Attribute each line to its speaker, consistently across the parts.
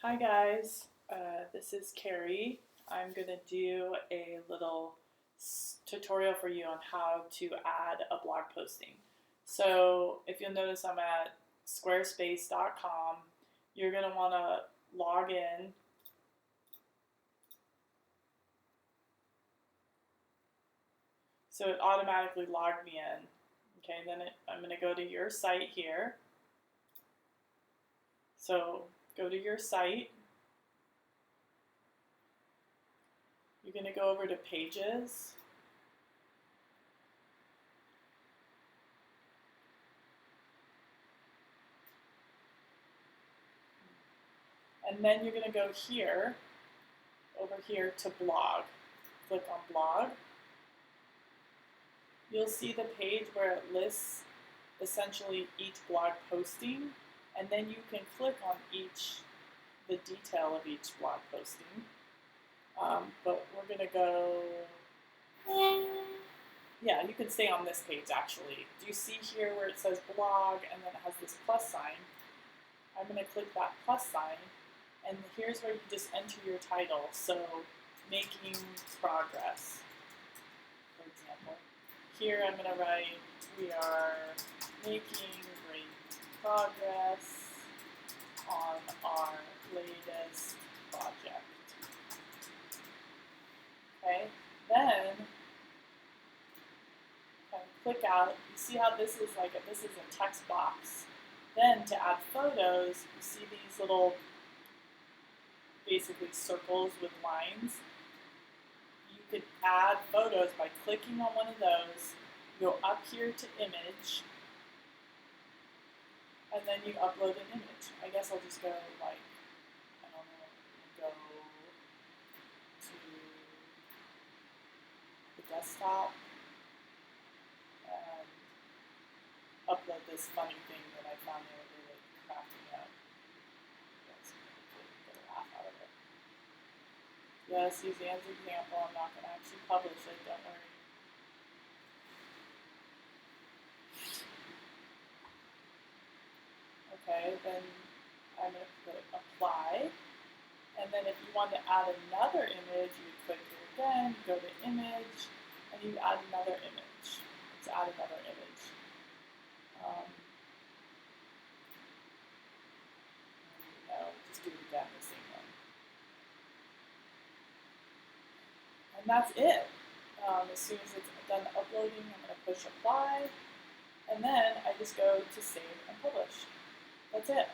Speaker 1: Hi guys, this is Carrie. I'm going to do a little tutorial for you on how to add a blog posting. So if you'll notice, I'm at squarespace.com. You're going to want to log in. So it automatically logged me in. Okay, then I'm going to go to your site here. So go to your site. You're going to go over to Pages. And then you're going to go here, over here to Blog. Click on Blog. You'll see the page where it lists essentially each blog posting, and then you can click on the detail of each blog posting. But we're going to go, yeah, you can stay on this page actually. Do you see here where it says blog and then it has this plus sign? I'm going to click that plus sign, and here's where you just enter your title. So, making progress, for example. Here I'm going to write, we are making great progress on our latest project. Okay, then click out. You see how this is this is a text box. Then to add photos, you see these little basically circles with lines. You could add photos by clicking on one of those, go up here to image, and then you upload an image. I guess I'll just go like, I don't know, go to the desktop and upload this funny thing that I found the other day crafting up. Yes, get a laugh out of it. Yes, use Anne's example. I'm not going to actually publish it, don't worry. Okay, then I'm going to put apply. And then if you want to add another image, you click here again, go to image, and you add another image. Let's add another image. No, just do it again, the same one. And that's it. As soon as it's done uploading, I'm going to push apply, and then I just go to save and publish. That's it.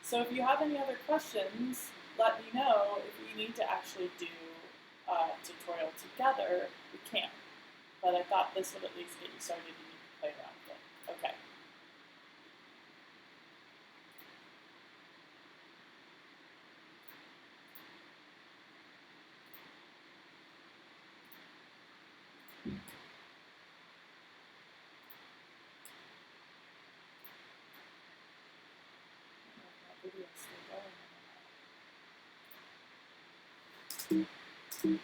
Speaker 1: So if you have any other questions, let me know. If we need to actually do a tutorial together, we can. But I thought this would at least get you started and you can play around with it. Okay. Video's still going.